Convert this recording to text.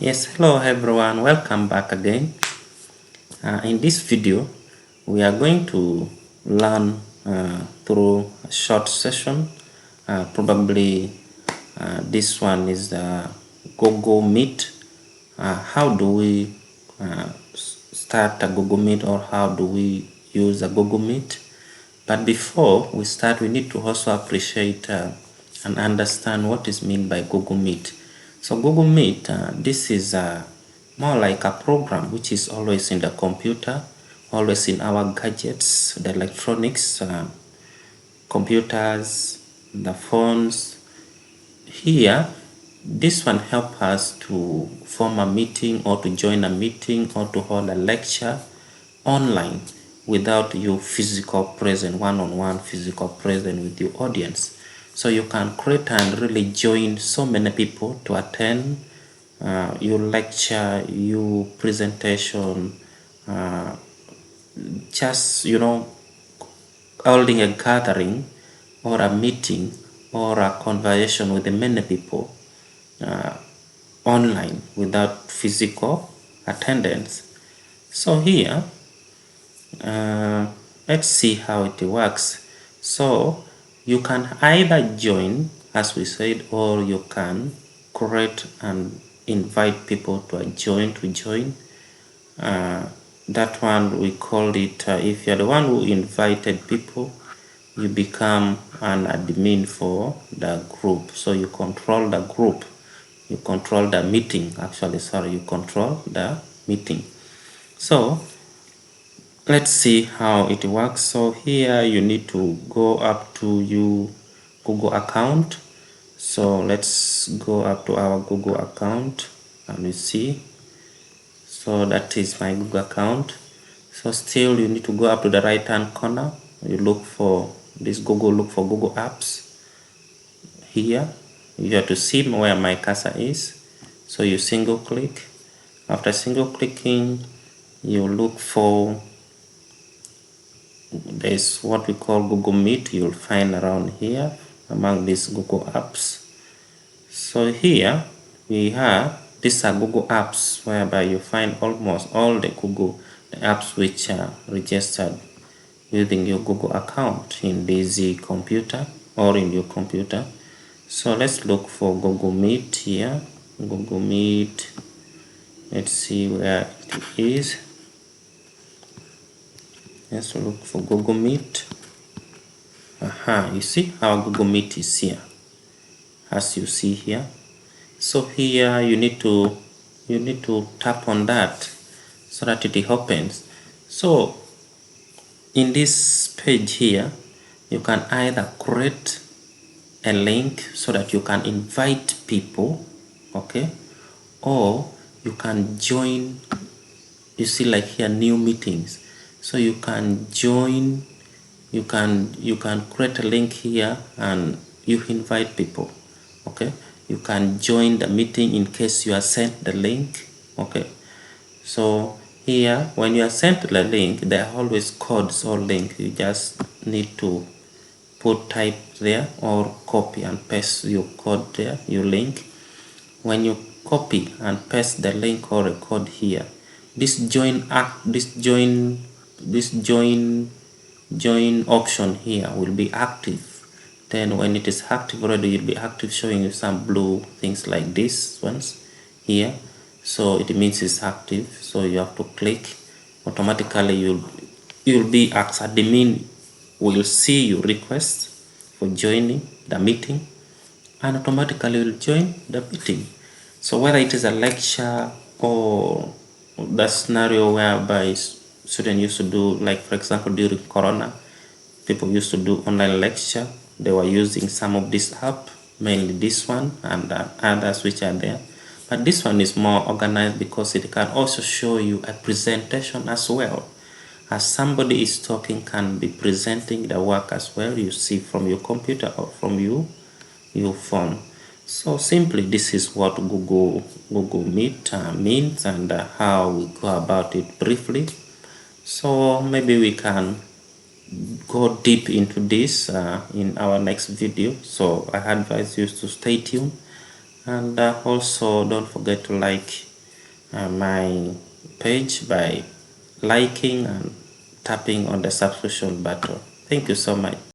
Yes, hello everyone, welcome back again. In this video, we are going to learn through a short session. Probably this one is the Google Meet. How do we start a Google Meet, or how do we use a Google Meet? But before we start, we need to also appreciate and understand what is meant by Google Meet. So Google Meet, this is more like a program which is always in the computer, always in our gadgets, the electronics, computers, the phones. Here, this one help us to form a meeting or to join a meeting or to hold a lecture online without you physical present, one-on-one physical present with your audience. So you can create and really join so many people to attend your lecture, your presentation, just holding a gathering or a meeting or a conversation with many people online without physical attendance. So here let's see how it works. So you can either join, as we said, or you can create and invite people to join. That one we called it, if you're the one who invited people, you become an admin for the group. So you control the group, you control the meeting, you control the meeting. So let's see how it works. So here you need to go up to your Google account. So let's go up to our Google account and we see. So that is my Google account. So still you need to go up to the right hand corner. You look for this Google, look for Google Apps. Here you have to see where my cursor is. So you single click. After single clicking, you look for, there's what we call Google Meet. You'll find around here among these Google Apps. So here we have, these are Google Apps whereby you find almost all the apps which are registered using your Google account in this computer or in your computer. So let's look for Google Meet here. Google Meet. Let's see where it is. Let's look for Google Meet. You see our Google Meet is here, as you see here. So here you need to tap on that so that it opens. So in this page here, you can either create a link so that you can invite people, okay, or you can join. You see, like here, new meetings. So you can join, you can create a link here and you invite people, okay. You can join the meeting in case you are sent the link, okay. So here, when you are sent the link, there are always codes or link. You just need to type there or copy and paste your code there, your link. When you copy and paste the link or a code here, this join option here will be active. Then when it is active already, you'll be active, showing you some blue things like this ones here. So it means it's active. So you have to click. Automatically you'll be as admin, will see your request for joining the meeting and automatically will join the meeting. So whether it is a lecture or the scenario whereby students used to do, like for example during Corona, people used to do online lecture, they were using some of this app, mainly this one and others which are there. But this one is more organized because it can also show you a presentation as well. As somebody is talking, can be presenting the work as well, you see from your computer or from your phone. So simply this is what Google Meet means and how we go about it briefly. So maybe we can go deep into this in our next video. So I advise you to stay tuned and also don't forget to like my page by liking and tapping on the subscription button. Thank you so much.